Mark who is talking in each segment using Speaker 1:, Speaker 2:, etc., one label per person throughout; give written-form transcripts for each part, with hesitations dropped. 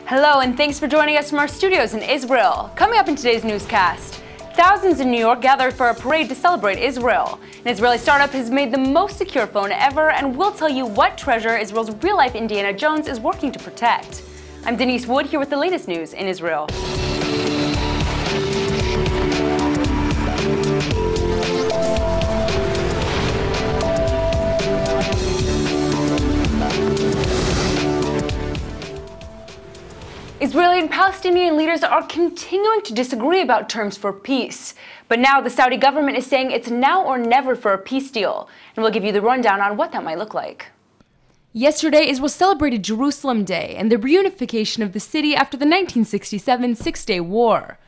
Speaker 1: Hello, and thanks for joining us from our studios in Israel. Coming up in today's newscast, thousands in New York gathered for a parade to celebrate Israel. An Israeli startup has made the most secure phone ever, and we'll tell you what treasure Israel's real-life Indiana Jones is working to protect. I'm Denise Wood, here with the latest news in Israel. Israeli and Palestinian leaders are continuing to disagree about terms for peace. But now the Saudi government is saying it's now or never for a peace deal. And we'll give you the rundown on what that might look like. Yesterday, Israel celebrated Jerusalem Day and the reunification of the city after the 1967 Six-Day War.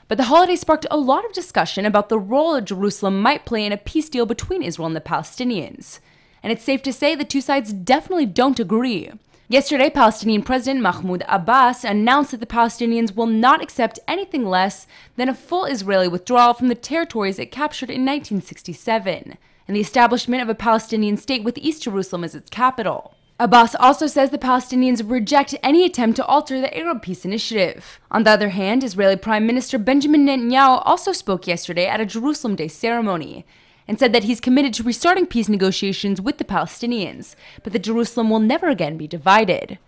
Speaker 1: But the holiday sparked a lot of discussion about the role Jerusalem might play in a peace deal between Israel and the Palestinians. And it's safe to say the two sides definitely don't agree. Yesterday, Palestinian President Mahmoud Abbas announced that the Palestinians will not accept anything less than a full Israeli withdrawal from the territories it captured in 1967, and the establishment of a Palestinian state with East Jerusalem as its capital. Abbas also says the Palestinians reject any attempt to alter the Arab Peace Initiative. On the other hand, Israeli Prime Minister Benjamin Netanyahu also spoke yesterday at a Jerusalem Day ceremony, and said that he's committed to restarting peace negotiations with the Palestinians, but that Jerusalem will never again be divided.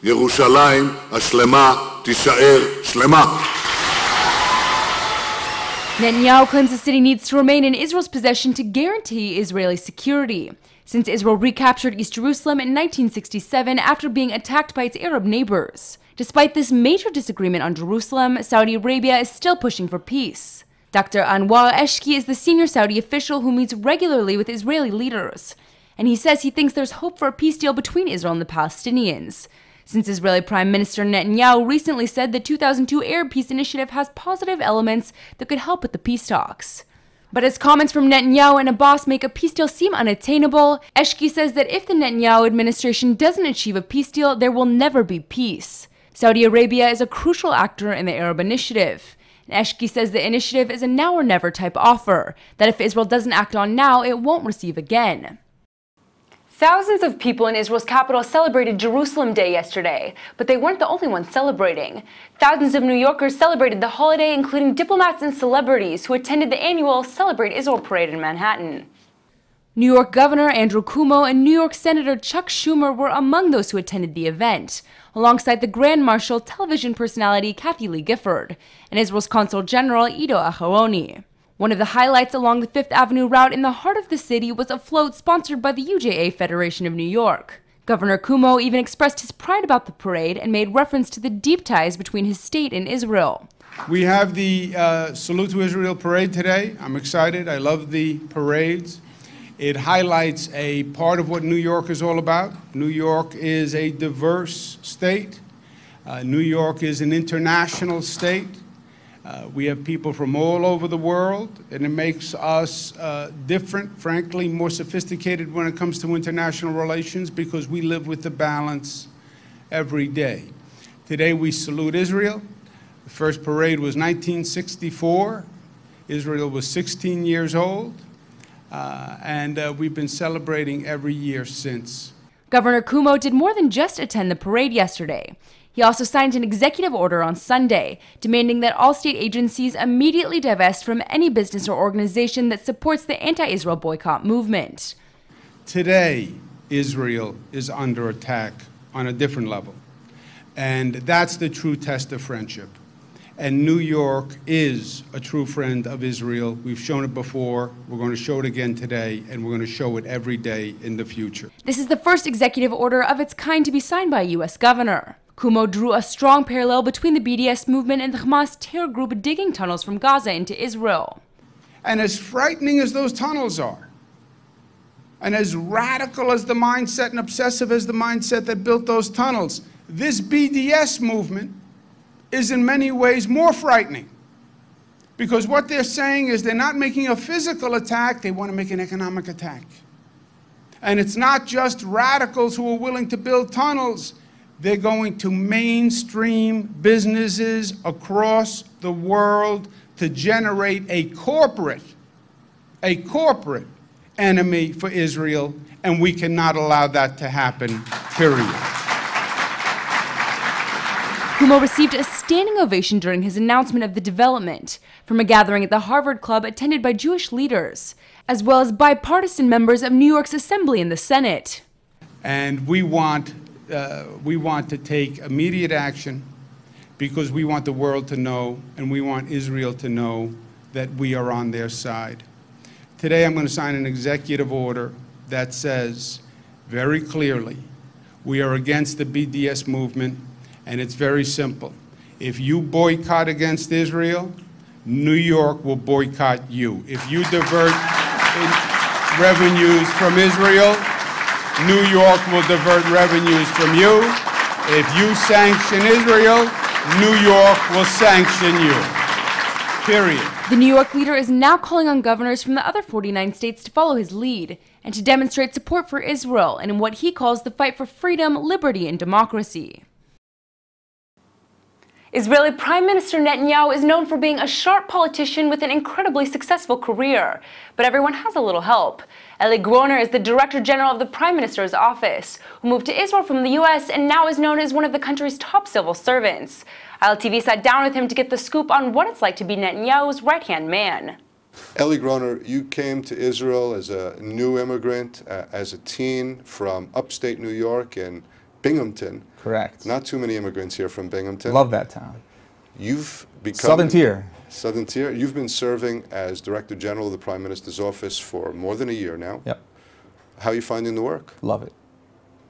Speaker 2: ירושלים השלמה תישאר שלמה.
Speaker 1: Netanyahu claims the city needs to remain in Israel's possession to guarantee Israeli security, since Israel recaptured East Jerusalem in 1967 after being attacked by its Arab neighbors. Despite this major disagreement on Jerusalem, Saudi Arabia is still pushing for peace. Dr. Anwar Eshki is the senior Saudi official who meets regularly with Israeli leaders, and he says he thinks there's hope for a peace deal between Israel and the Palestinians, since Israeli Prime Minister Netanyahu recently said the 2002 Arab Peace Initiative has positive elements that could help with the peace talks. But as comments from Netanyahu and Abbas make a peace deal seem unattainable, Eshki says that if the Netanyahu administration doesn't achieve a peace deal, there will never be peace. Saudi Arabia is a crucial actor in the Arab Initiative. Eshki says the initiative is a now or never type offer, that if Israel doesn't act on now, it won't receive again. Thousands of people in Israel's capital celebrated Jerusalem Day yesterday, but they weren't the only ones celebrating. Thousands of New Yorkers celebrated the holiday, including diplomats and celebrities who attended the annual Celebrate Israel parade in Manhattan. New York Governor Andrew Cuomo and New York Senator Chuck Schumer were among those who attended the event, alongside the Grand Marshal television personality Kathy Lee Gifford and Israel's Consul General Ido Aharoni. One of the highlights along the Fifth Avenue route in the heart of the city was a float sponsored by the UJA Federation of New York. Governor Cuomo even expressed his pride about the parade and made reference to the deep ties between his state and Israel.
Speaker 3: We have the Salute to Israel parade today. I'm excited. I love the parades. It highlights a part of what New York is all about. New York is a diverse state. New York is an international state. We have people from all over the world, and it makes us different, frankly, more sophisticated when it comes to international relations because we live with the balance every day. Today we salute Israel. The first parade was 1964. Israel was 16 years old. And we've been celebrating every year since.
Speaker 1: Governor Cuomo did more than just attend the parade yesterday. He also signed an executive order on Sunday, demanding that all state agencies immediately divest from any business or organization that supports the anti-Israel boycott movement.
Speaker 3: Today, Israel is under attack on a different level. And that's the true test of friendship. And New York is a true friend of Israel. We've shown it before, we're going to show it again today, and we're going to show it every day in the future.
Speaker 1: This is the first executive order of its kind to be signed by a U.S. governor. Cuomo drew a strong parallel between the BDS movement and the Hamas terror group digging tunnels from Gaza into Israel.
Speaker 3: And as frightening as those tunnels are, and as radical as the mindset and obsessive as the mindset that built those tunnels, this BDS movement is in many ways more frightening. Because what they're saying is they're not making a physical attack, they want to make an economic attack. And it's not just radicals who are willing to build tunnels, they're going to mainstream businesses across the world to generate a corporate enemy for Israel, and we cannot allow that to happen, period.
Speaker 1: Cuomo received a standing ovation during his announcement of the development from a gathering at the Harvard Club attended by Jewish leaders, as well as bipartisan members of New York's Assembly and the Senate.
Speaker 3: And we want to take immediate action because we want the world to know and we want Israel to know that we are on their side. Today I'm going to sign an executive order that says very clearly we are against the BDS movement, and it's very simple. If you boycott against Israel, New York will boycott you. If you divert revenues from Israel, New York will divert revenues from you. If you sanction Israel, New York will sanction you. Period.
Speaker 1: The New York leader is now calling on governors from the other 49 states to follow his lead and to demonstrate support for Israel and in what he calls the fight for freedom, liberty, and democracy. Israeli Prime Minister Netanyahu is known for being a sharp politician with an incredibly successful career. But everyone has a little help. Eli Groner is the Director General of the Prime Minister's office, who moved to Israel from the U.S. and now is known as one of the country's top civil servants. ILTV sat down with him to get the scoop on what it's like to be Netanyahu's right-hand man.
Speaker 4: Eli Groner, you came to Israel as a new immigrant, as a teen from upstate New York and Binghamton.
Speaker 5: Correct.
Speaker 4: Not too many immigrants here from Binghamton.
Speaker 5: Love that town.
Speaker 4: You've become...
Speaker 5: Southern Tier.
Speaker 4: Southern Tier. You've been serving as Director General of the Prime Minister's office for more than a year now.
Speaker 5: Yep.
Speaker 4: How are you finding the work?
Speaker 5: Love it.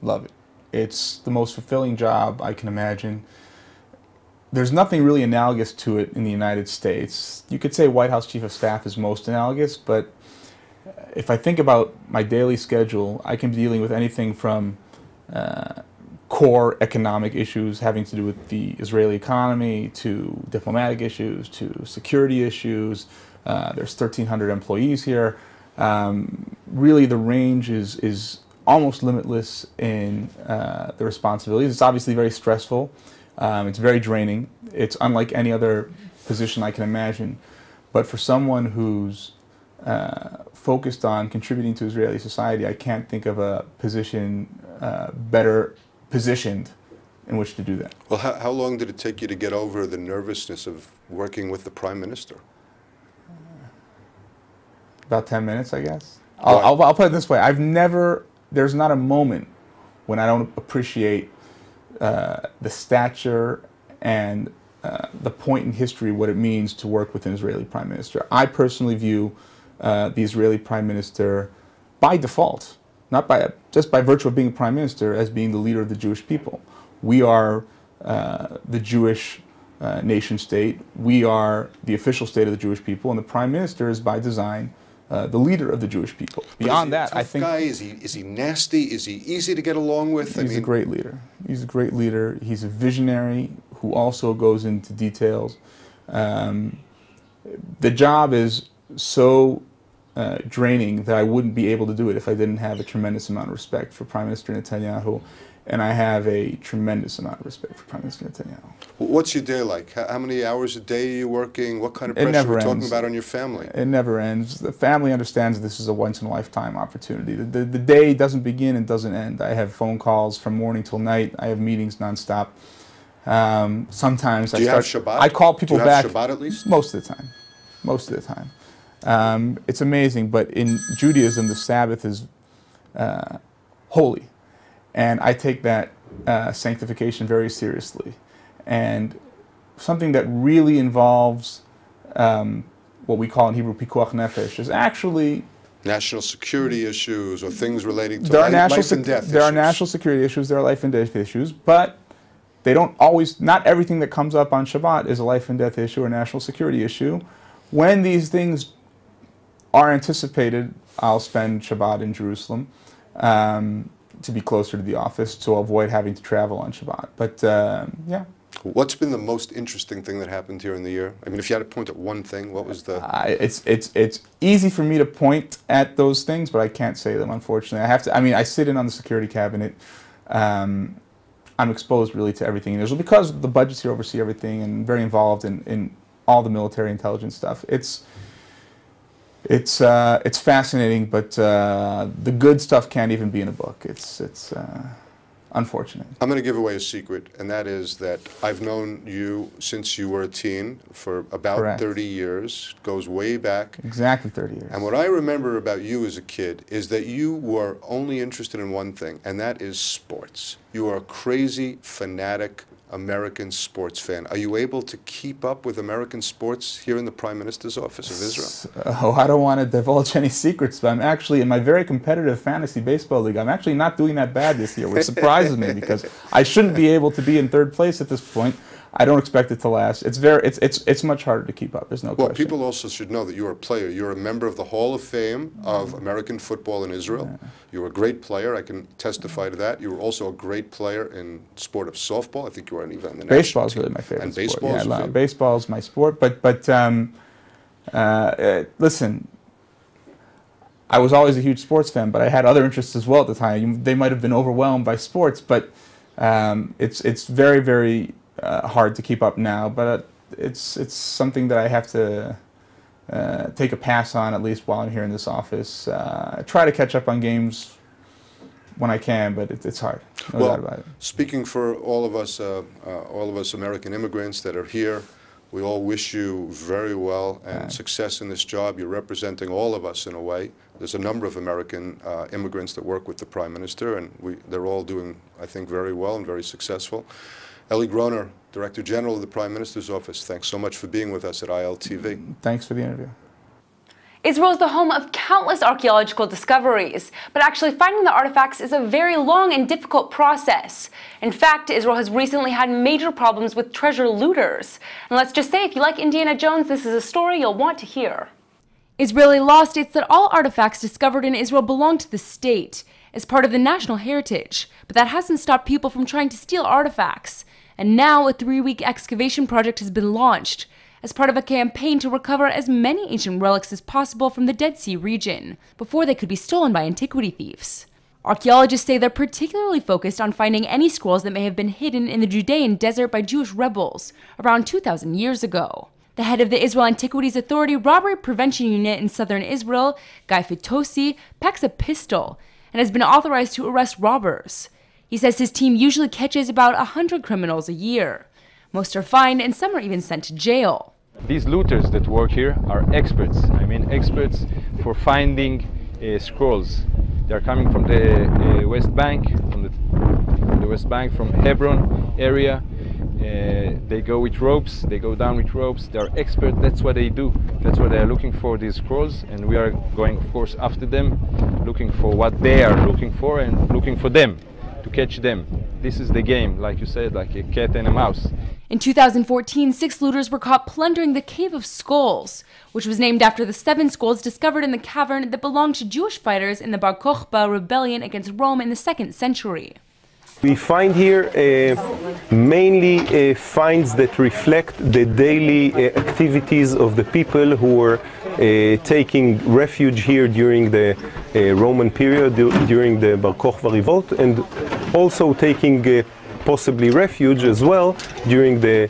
Speaker 5: Love it. It's the most fulfilling job I can imagine. There's nothing really analogous to it in the United States. You could say White House Chief of Staff is most analogous, but if I think about my daily schedule, I can be dealing with anything from core economic issues having to do with the Israeli economy, to diplomatic issues, to security issues. There's 1,300 employees here. Really, the range is almost limitless in the responsibilities. It's obviously very stressful. It's very draining. It's unlike any other position I can imagine. But for someone who's focused on contributing to Israeli society, I can't think of a position better positioned in which to do that.
Speaker 4: Well, how long did it take you to get over the nervousness of working with the Prime Minister?
Speaker 5: About 10 minutes, I guess. I'll put it this way. There's not a moment when I don't appreciate the stature and the point in history, what it means to work with an Israeli Prime Minister. I personally view the Israeli Prime Minister by default, just by virtue of being a Prime Minister, as being the leader of the Jewish people. We are the Jewish nation state. We are the official state of the Jewish people, and the Prime Minister is by design the leader of the Jewish people. Beyond that, I think...
Speaker 4: Is he nasty? Is he easy to get along with?
Speaker 5: He's a great leader. He's a great leader. He's a visionary who also goes into details. The job is so draining that I wouldn't be able to do it if I didn't have a tremendous amount of respect for Prime Minister Netanyahu, and I have a tremendous amount of respect for Prime Minister Netanyahu.
Speaker 4: What's your day like? How many hours a day are you working? What kind of pressure are we talking about on your family?
Speaker 5: It never ends. The family understands this is a once-in-a-lifetime opportunity. The day doesn't begin and doesn't end. I have phone calls from morning till night. I have meetings nonstop. Sometimes
Speaker 4: Do you have Shabbat?
Speaker 5: I call people back.
Speaker 4: Do you have Shabbat at least?
Speaker 5: Most of the time. Most of the time. It's amazing, but in Judaism, the Sabbath is holy. And I take that sanctification very seriously. And something that really involves what we call in Hebrew pikuach nefesh is actually...
Speaker 4: National security issues or things relating to
Speaker 5: life
Speaker 4: and death issues.
Speaker 5: There are national security issues, there are life and death issues, but they don't always, not everything that comes up on Shabbat is a life and death issue or national security issue. When these things are anticipated, I'll spend Shabbat in Jerusalem to be closer to the office, to avoid having to travel on Shabbat. But yeah.
Speaker 4: What's been the most interesting thing that happened here in the year? I mean, if you had to point at one thing, what was the...
Speaker 5: It's easy for me to point at those things, but I can't say them, unfortunately. I sit in on the security cabinet. I'm exposed really to everything in Israel because the budgets here oversee everything and very involved in all the military intelligence stuff. It's fascinating, but the good stuff can't even be in a book. unfortunate.
Speaker 4: I'm going to give away a secret, and that is that I've known you since you were a teen for about
Speaker 5: Correct.
Speaker 4: 30 years. Goes way back.
Speaker 5: Exactly 30 years.
Speaker 4: And what I remember about you as a kid is that you were only interested in one thing, and that is sports. You are a crazy, fanatic American sports fan. Are you able to keep up with American sports here in the Prime Minister's office of Israel?
Speaker 5: Oh, I don't want to divulge any secrets, but I'm actually, in my very competitive fantasy baseball league, I'm actually not doing that bad this year, which surprises me because I shouldn't be able to be in third place at this point. I don't expect it to last. It's much harder to keep up. There's no question.
Speaker 4: Well, people also should know that you're a player. You're a member of the Hall of Fame of American football in Israel. Yeah. You're a great player. I can testify to that. You were also a great player in sport of softball. I think you were even in the
Speaker 5: baseball is really my favorite.
Speaker 4: And
Speaker 5: sport.
Speaker 4: baseball is your favorite?
Speaker 5: Baseball is my sport. But listen, I was always a huge sports fan, but I had other interests as well at the time. They might have been overwhelmed by sports, but it's very, very hard to keep up now, but it's something that I have to take a pass on, at least while I'm here in this office. I try to catch up on games when I can, but it's hard. No doubt about it.
Speaker 4: Speaking for all of us American immigrants that are here, we all wish you very well and success in this job. You're representing all of us in a way. There's a number of American immigrants that work with the Prime Minister, and they're all doing, I think, very well and very successful. Eli Groner, Director General of the Prime Minister's Office, thanks so much for being with us at ILTV.
Speaker 5: Thanks for the interview.
Speaker 1: Israel is the home of countless archaeological discoveries, but actually finding the artifacts is a very long and difficult process. In fact, Israel has recently had major problems with treasure looters. And let's just say, if you like Indiana Jones, this is a story you'll want to hear. Israeli law states that all artifacts discovered in Israel belong to the state as part of the national heritage, but that hasn't stopped people from trying to steal artifacts. And now a 3-week excavation project has been launched as part of a campaign to recover as many ancient relics as possible from the Dead Sea region before they could be stolen by antiquity thieves. Archaeologists say they're particularly focused on finding any scrolls that may have been hidden in the Judean desert by Jewish rebels around 2,000 years ago. The head of the Israel Antiquities Authority Robbery Prevention Unit in southern Israel, Guy Fitosi, packs a pistol and has been authorized to arrest robbers. He says his team usually catches about 100 criminals a year. Most are fined and some are even sent to jail.
Speaker 6: These looters that work here are experts. I mean, experts for finding scrolls. They are coming from the West Bank, from Hebron area. They go with ropes, they go down with ropes. They are experts, that's what they do. That's what they are looking for, these scrolls, and we are going, of course, after them, looking for what they are looking for and looking for them, to catch them. This is the game, like you said, like a cat and a mouse.
Speaker 1: In 2014, 6 looters were caught plundering the Cave of Skulls, which was named after the 7 skulls discovered in the cavern that belonged to Jewish fighters in the Bar Kokhba rebellion against Rome in the 2nd century.
Speaker 7: We find here mainly finds that reflect the daily activities of the people who were taking refuge here during the Roman period, during the Bar Kokhba revolt, and also taking possibly refuge as well during the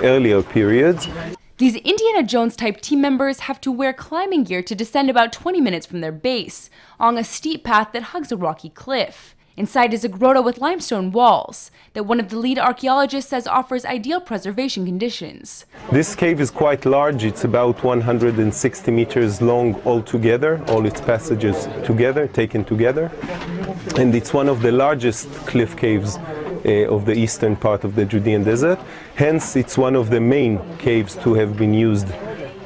Speaker 7: earlier periods.
Speaker 1: These Indiana Jones type team members have to wear climbing gear to descend about 20 minutes from their base, along a steep path that hugs a rocky cliff. Inside is a grotto with limestone walls that one of the lead archaeologists says offers ideal preservation conditions.
Speaker 7: This cave is quite large. It's about 160 meters long altogether, all its passages together, taken together. And it's one of the largest cliff caves of the eastern part of the Judean desert. Hence, it's one of the main caves to have been used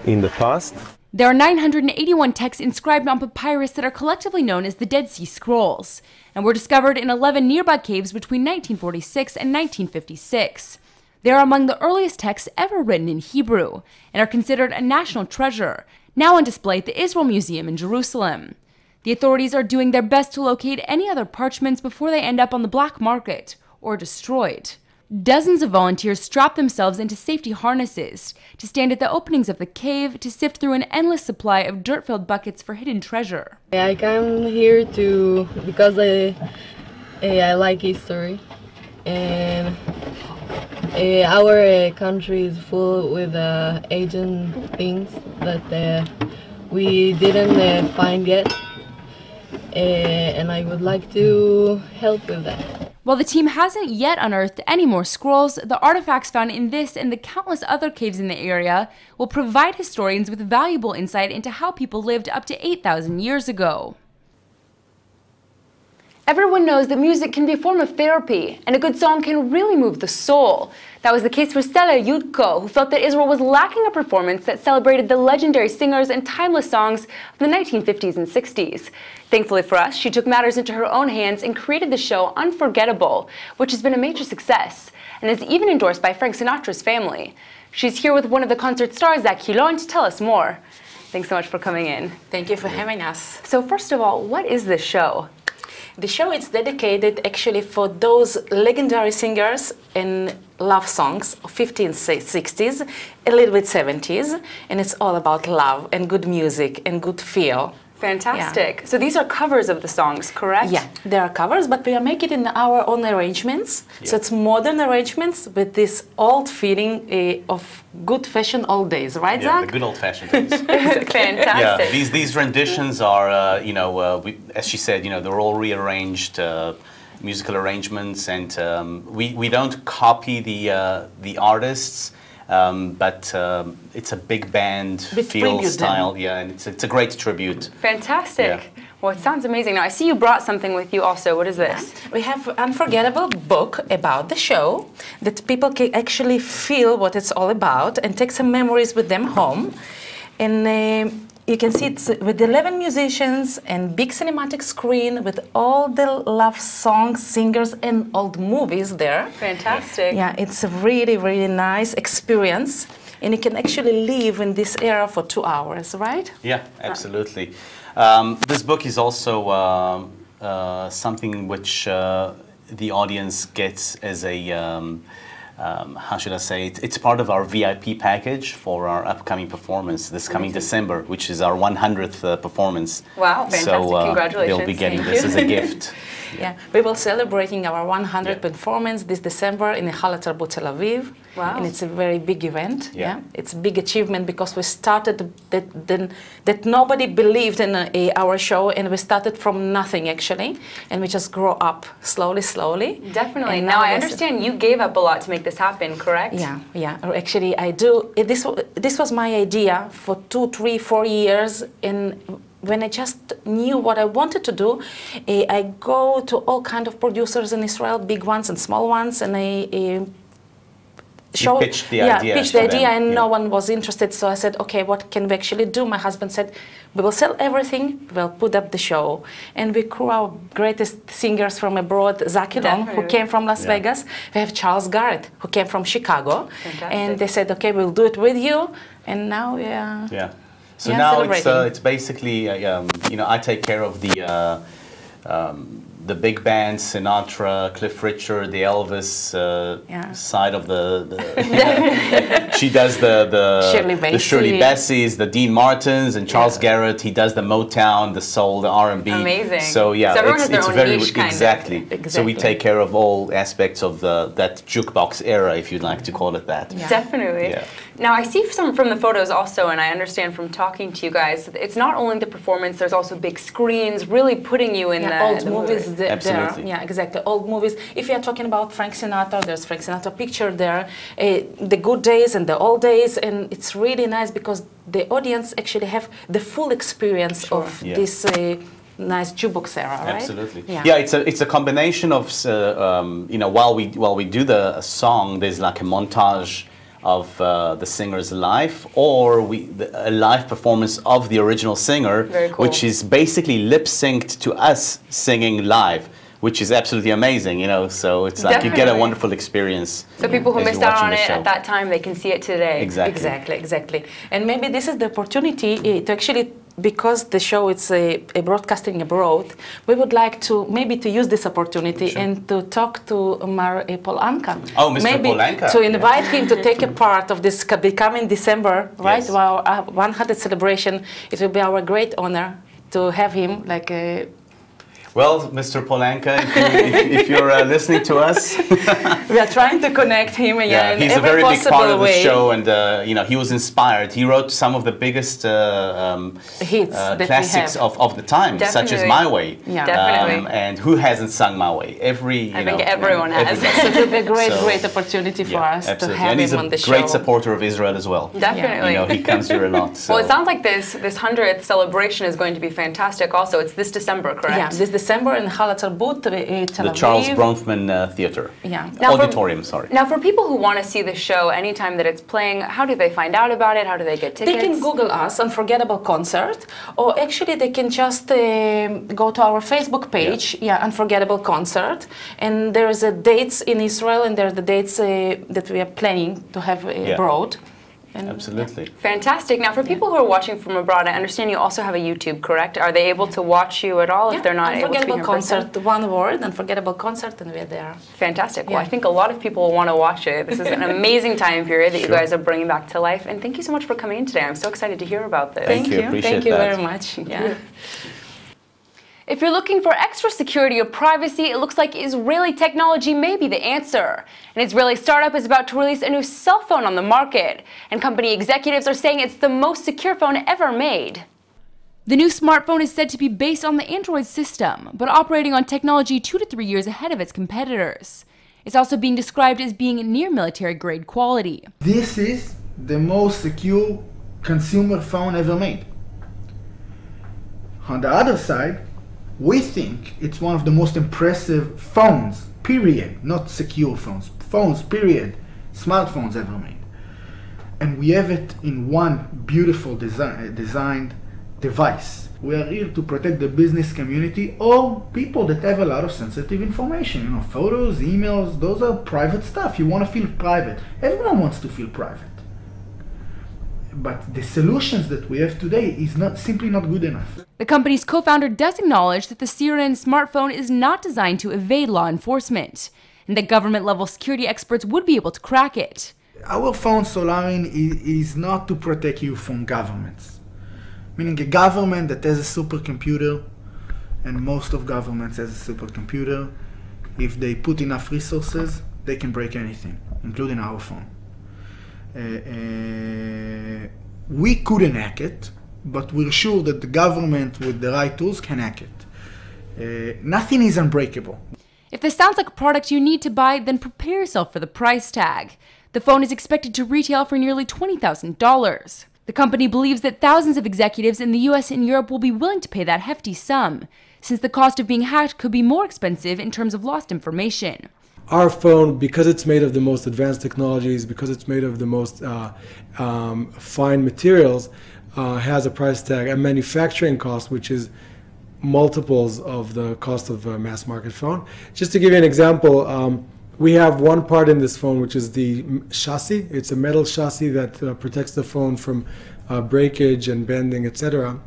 Speaker 7: in the past.
Speaker 1: There are 981 texts inscribed on papyrus that are collectively known as the Dead Sea Scrolls, and were discovered in 11 nearby caves between 1946 and 1956. They are among the earliest texts ever written in Hebrew, and are considered a national treasure, now on display at the Israel Museum in Jerusalem. The authorities are doing their best to locate any other parchments before they end up on the black market or destroyed. Dozens of volunteers strap themselves into safety harnesses to stand at the openings of the cave to sift through an endless supply of dirt-filled buckets for hidden treasure.
Speaker 8: I came here because I like history, and our country is full with ancient things that we didn't find yet, and I would like to help with that.
Speaker 1: While the team hasn't yet unearthed any more scrolls, the artifacts found in this and the countless other caves in the area will provide historians with valuable insight into how people lived up to 8,000 years ago. Everyone knows that music can be a form of therapy, and a good song can really move the soul. That was the case for Stella Yudko, who felt that Israel was lacking a performance that celebrated the legendary singers and timeless songs of the 1950s and 60s. Thankfully for us, she took matters into her own hands and created the show Unforgettable, which has been a major success, and is even endorsed by Frank Sinatra's family. She's here with one of the concert stars, Zach Hilon, to tell us more. Thanks so much for coming in.
Speaker 9: Thank you for having us.
Speaker 1: So first of all, what is this show?
Speaker 9: The show is dedicated actually for those legendary singers and love songs of 50s, 60s, a little bit 70s, and it's all about love and good music and good feel.
Speaker 1: Fantastic.
Speaker 9: Yeah.
Speaker 1: So these are covers of the songs, correct?
Speaker 9: Yeah, there are covers, but we are making it in our own arrangements. Yeah. So it's modern arrangements with this old feeling of good fashion old days, right,
Speaker 10: yeah,
Speaker 9: Zach?
Speaker 10: The good old-fashioned days.
Speaker 1: Fantastic.
Speaker 10: Yeah, these renditions are, as she said, they're all rearranged musical arrangements, and we don't copy the artists. But it's a big band feel style, yeah, and it's a great tribute.
Speaker 1: Fantastic.
Speaker 10: Yeah.
Speaker 1: Well, it sounds amazing. Now, I see you brought something with you also. What is this?
Speaker 9: We have an Unforgettable book about the show that people can actually feel what it's all about and take some memories with them home. And you can see it's with 11 musicians and big cinematic screen with all the love songs, singers, and old movies there.
Speaker 1: Fantastic.
Speaker 9: Yeah, it's a really, really nice experience. And you can actually live in this era for 2 hours, right?
Speaker 10: Yeah, absolutely. This book is also something which the audience gets as a how should I say it? It's part of our VIP package for our upcoming performance this coming December, which is our 100th performance.
Speaker 1: Wow, fantastic.
Speaker 10: So,
Speaker 1: congratulations.
Speaker 10: they'll be getting this as a gift.
Speaker 9: Yeah, we will celebrating our 100th performance this December in the Hala Tarbut Tel Aviv.
Speaker 1: Wow.
Speaker 9: And it's a very big event. Yeah. It's a big achievement because we started that nobody believed in our show, and we started from nothing actually, and we just grow up slowly.
Speaker 1: Definitely.
Speaker 9: And
Speaker 1: now I understand you gave up a lot to make this happen, correct?
Speaker 9: Yeah. Actually, I do. This was my idea for 2, 3, 4 years, and when I just knew what I wanted to do, I go to all kind of producers in Israel, big ones and small ones, and I
Speaker 10: pitched the idea,
Speaker 9: and no one was interested. So I said, okay, what can we actually do? My husband said, we will sell everything, we'll put up the show. And we crew our greatest singers from abroad, Zach Hilon, who came from Las Vegas. We have Charles Garrett, who came from Chicago.
Speaker 1: Fantastic.
Speaker 9: And they said, okay, we'll do it with you. And now,
Speaker 10: So now it's basically, I take care of the big band, Sinatra, Cliff Richard, the Elvis side of she does the Shirley Bassey's, the Dean Martins, and Charles Garrett. He does the Motown, the soul, the R&B.
Speaker 1: Amazing.
Speaker 10: So yeah,
Speaker 1: everyone has their own
Speaker 10: very
Speaker 1: niche, kind of.
Speaker 10: exactly. So we take care of all aspects of that jukebox era, if you'd like to call it that.
Speaker 1: Yeah. Definitely. Yeah. Now I see some from the photos also, and I understand from talking to you guys, it's not only the performance. There's also big screens, really putting you in the
Speaker 9: old movies.
Speaker 10: Absolutely.
Speaker 9: Yeah, exactly. Old movies. If you are talking about Frank Sinatra, there's Frank Sinatra picture there, the good days and the old days, and it's really nice because the audience actually have the full experience of this nice jukebox era, right?
Speaker 10: Absolutely. Yeah, it's a combination of while we do the song, there's like a montage of the singer's life, or a live performance of the original singer, which is basically lip-synced to us singing live, which is absolutely amazing, so it's like you get a wonderful experience.
Speaker 1: So people who missed out on it at that time, they can see it today.
Speaker 9: Exactly. And maybe this is the opportunity to actually, because the show is a broadcasting abroad, we would like to use this opportunity and to talk to Mar Polanka.
Speaker 10: Oh, Mr. Polanka.
Speaker 9: To invite him to take a part of this becoming December, right? Yes. Our 100th celebration. It will be our great honor to have him like a...
Speaker 10: Well, Mr. Polanka, if you're listening to us,
Speaker 9: We are trying to connect him in
Speaker 10: he's a
Speaker 9: every
Speaker 10: very big part of the
Speaker 9: way.
Speaker 10: show, and he was inspired. He wrote some of the biggest
Speaker 9: Hits that
Speaker 10: classics
Speaker 9: we have.
Speaker 10: of the time, such as
Speaker 9: Definitely.
Speaker 10: My Way.
Speaker 9: Yeah. Definitely.
Speaker 10: And who hasn't sung My Way?
Speaker 9: I think everyone has.
Speaker 10: everybody.
Speaker 9: It would be a great opportunity for us
Speaker 10: absolutely.
Speaker 9: to have
Speaker 10: and he's
Speaker 9: him
Speaker 10: a
Speaker 9: on the show.
Speaker 10: great supporter of Israel as well.
Speaker 1: Definitely.
Speaker 10: He comes here a lot. So.
Speaker 1: Well, it sounds like this 100th celebration is going to be fantastic also. It's this December, correct?
Speaker 9: Yeah, this December in Hala Tarbut, Tel
Speaker 10: The
Speaker 9: Aviv.
Speaker 10: Charles Bronfman Theater.
Speaker 9: Yeah.
Speaker 10: Auditorium, sorry.
Speaker 1: Now, for people who want to see the show anytime that it's playing, how do they find out about it? How do they get tickets?
Speaker 9: They can Google us, Unforgettable Concert, or actually they can just go to our Facebook page, Unforgettable Concert, and there is a dates in Israel, and there are the dates that we are planning to have abroad. And
Speaker 10: Absolutely.
Speaker 1: Fantastic. Now, for people who are watching from abroad, I understand you also have a YouTube, correct? Are they able to watch you at all if they're not able to be
Speaker 9: Unforgettable
Speaker 1: here in person?
Speaker 9: Concert, one word, Unforgettable Concert, and we're there.
Speaker 1: Fantastic. Well, I think a lot of people will want to watch it. This is an amazing time period that you guys are bringing back to life. And thank you so much for coming in today. I'm so excited to hear about this.
Speaker 10: Thank you. Appreciate
Speaker 9: Thank you
Speaker 10: that.
Speaker 9: very much.
Speaker 1: If you're looking for extra security or privacy, it looks like Israeli technology may be the answer. An Israeli startup is about to release a new cell phone on the market, and company executives are saying it's the most secure phone ever made. The new smartphone is said to be based on the Android system, but operating on technology 2 to 3 years ahead of its competitors. It's also being described as being near military-grade quality.
Speaker 11: This is the most secure consumer phone ever made. On the other side, we think it's one of the most impressive phones, period, not secure phones, period, smartphones ever made. And we have it in one beautiful designed device. We are here to protect the business community or people that have a lot of sensitive information, photos, emails, those are private stuff. You want to feel private. Everyone wants to feel private. But the solutions that we have today is simply not good enough.
Speaker 1: The company's co-founder does acknowledge that the Siren smartphone is not designed to evade law enforcement, and that government-level security experts would be able to crack it.
Speaker 11: Our phone, Solarin, is not to protect you from governments. Meaning a government that has a supercomputer, and most of governments has a supercomputer, if they put enough resources, they can break anything, including our phone. We couldn't hack it, but we're sure that the government with the right tools can hack it. Nothing is unbreakable.
Speaker 1: If this sounds like a product you need to buy, then prepare yourself for the price tag. The phone is expected to retail for nearly $20,000. The company believes that thousands of executives in the US and Europe will be willing to pay that hefty sum, since the cost of being hacked could be more expensive in terms of lost information.
Speaker 12: Our phone, because it's made of the most advanced technologies, because it's made of the most fine materials, has a price tag, a manufacturing cost, which is multiples of the cost of a mass market phone. Just to give you an example, we have one part in this phone, which is the chassis. It's a metal chassis that protects the phone from breakage and bending, etc.,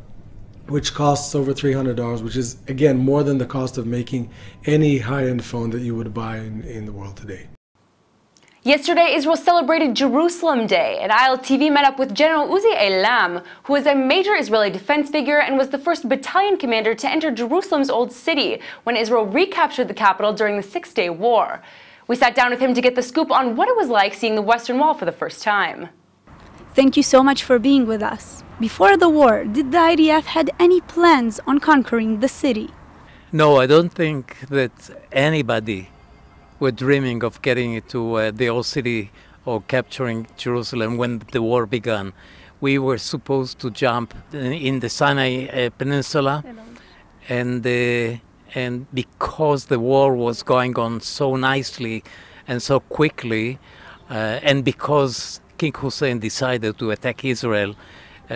Speaker 12: which costs over $300, which is, again, more than the cost of making any high-end phone that you would buy in the world today.
Speaker 1: Yesterday, Israel celebrated Jerusalem Day, and ILTV met up with General Uzi Elam, who is a major Israeli defense figure and was the first battalion commander to enter Jerusalem's old city when Israel recaptured the capital during the Six-Day War. We sat down with him to get the scoop on what it was like seeing the Western Wall for the first time.
Speaker 13: Thank you so much for being with us. Before the war, did the IDF had any plans on conquering the city?
Speaker 14: No, I don't think that anybody were dreaming of getting into the old city or capturing Jerusalem when the war began. We were supposed to jump in the Sinai Peninsula, and because the war was going on so nicely and so quickly, and because King Hussein decided to attack Israel,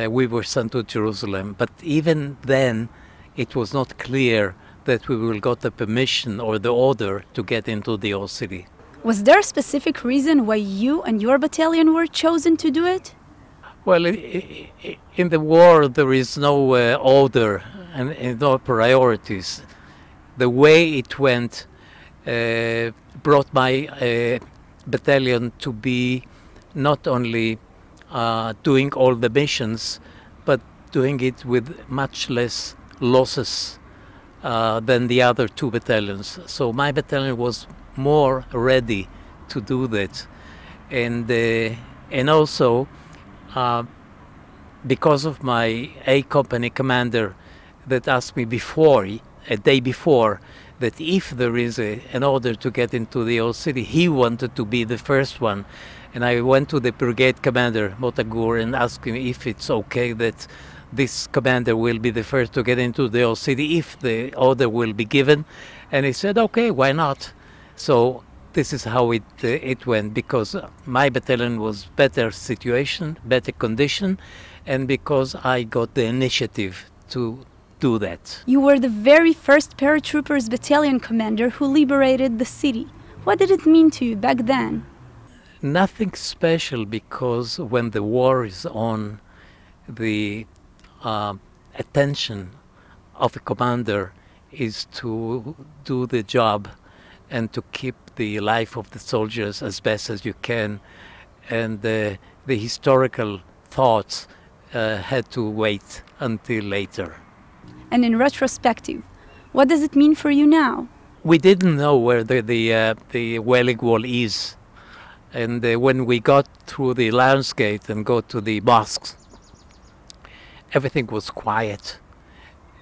Speaker 14: we were sent to Jerusalem. But even then, it was not clear that we will get the permission or the order to get into the old city.
Speaker 13: Was there a specific reason why you and your battalion were chosen to do it?
Speaker 14: Well, in the war, there is no order and no priorities. The way it went brought my battalion to be not only doing all the missions, but doing it with much less losses than the other 2 battalions. So my battalion was more ready to do that. And also, because of my A company commander that asked me before, a day before, that if there is an order to get into the old city, he wanted to be the first one. And I went to the brigade commander, Motagur, and asked him if it's okay that this commander will be the first to get into the old city if the order will be given. And he said, okay, why not? So this is how it went, because my battalion was better situation, better condition, and because I got the initiative to do that.
Speaker 13: You were the very first paratroopers battalion commander who liberated the city. What did it mean to you back then?
Speaker 14: Nothing special, because when the war is on, the attention of a commander is to do the job and to keep the life of the soldiers as best as you can. And the historical thoughts had to wait until later.
Speaker 13: And in retrospective, what does it mean for you now?
Speaker 14: We didn't know where the Wailing Wall is. And when we got through the Lions Gate and go to the mosques, everything was quiet.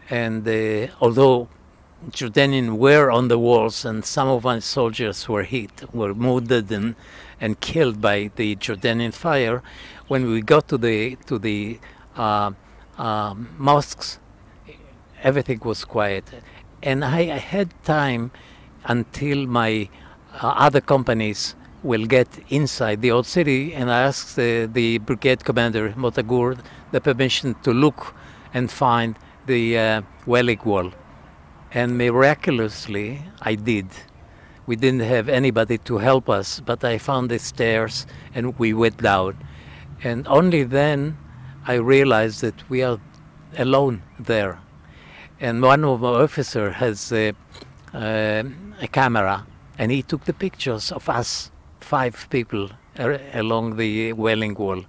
Speaker 14: And although Jordanians were on the walls and some of my soldiers were wounded and killed by the Jordanian fire, when we got to the mosques, everything was quiet. And I had time until my other companies will get inside the old city, and I asked the brigade commander, Motagur, the permission to look and find the Wailing Wall. And miraculously, I did. We didn't have anybody to help us, but I found the stairs and we went down. And only then I realized that we are alone there. And one of our officers has a camera, and he took the pictures of us, 5 people along the Wailing Wall.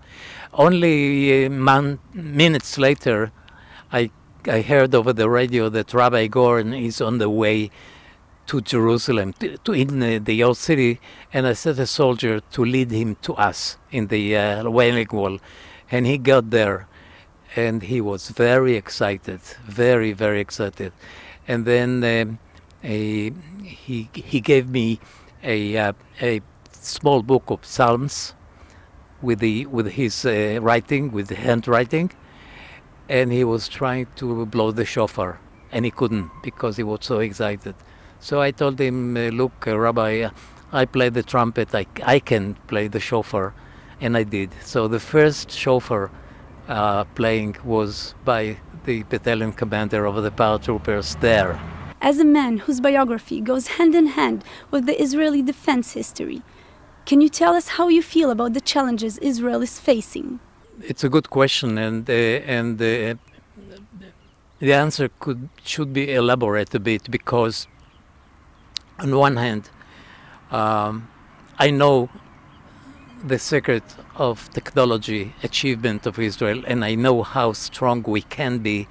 Speaker 14: Only minutes later, I heard over the radio that Rabbi Goren is on the way to Jerusalem, in the old city, and I sent a soldier to lead him to us in the Wailing Wall. And he got there, and he was very excited, very, very excited. And then he gave me a small book of Psalms with his writing, with handwriting, and he was trying to blow the shofar, and he couldn't because he was so excited. So I told him, look, Rabbi, I play the trumpet, I can play the shofar, and I did. So the first shofar playing was by the battalion commander of the paratroopers there.
Speaker 13: As a man whose biography goes hand in hand with the Israeli defense history, can you tell us how you feel about the challenges Israel is facing?
Speaker 14: It's a good question, and the answer should be elaborate a bit, because on one hand, I know the secret of technology achievement of Israel, and I know how strong we can be,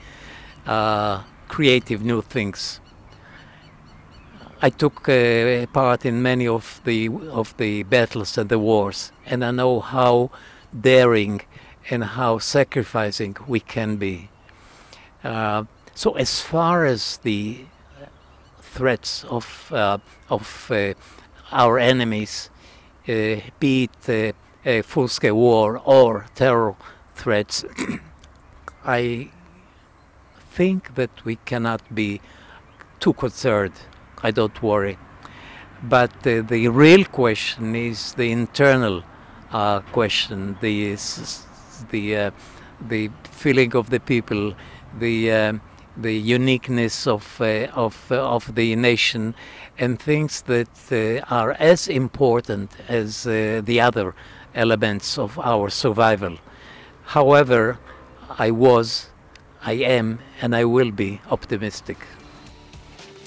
Speaker 14: creative new things. I took part in many of the battles and the wars, and I know how daring and how sacrificing we can be. So as far as the threats of our enemies, be it a full-scale war or terror threats, I think that we cannot be too concerned. I don't worry. But the real question is the internal question, the feeling of the people, the uniqueness of the nation, and things that are as important as the other elements of our survival. However, I am, and I will be optimistic.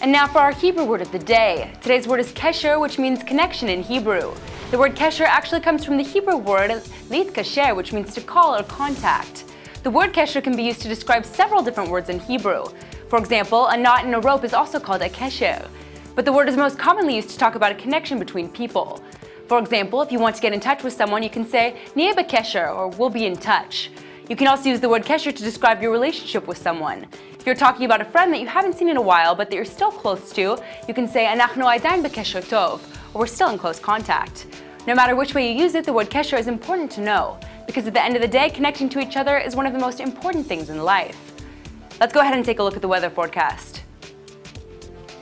Speaker 1: And now for our Hebrew word of the day. Today's word is kesher, which means connection in Hebrew. The word kesher actually comes from the Hebrew word litkasher, which means to call or contact. The word kesher can be used to describe several different words in Hebrew. For example, a knot in a rope is also called a kesher, but the word is most commonly used to talk about a connection between people. For example, if you want to get in touch with someone, you can say "Niye bekesher," or "we'll be in touch." You can also use the word kesher to describe your relationship with someone. If you're talking about a friend that you haven't seen in a while but that you're still close to, you can say "Anachnu adayin bekesher tov," or "we're still in close contact." No matter which way you use it, the word kesher is important to know, because at the end of the day, connecting to each other is one of the most important things in life. Let's go ahead and take a look at the weather forecast.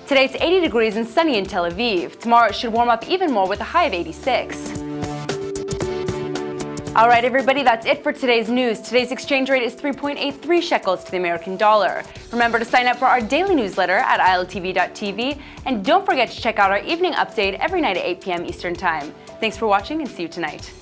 Speaker 1: Today it's 80 degrees and sunny in Tel Aviv. Tomorrow it should warm up even more with a high of 86. Alright everybody, that's it for today's news. Today's exchange rate is 3.83 shekels to the American dollar. Remember to sign up for our daily newsletter at iltv.tv, and don't forget to check out our evening update every night at 8 p.m. Eastern Time. Thanks for watching and see you tonight.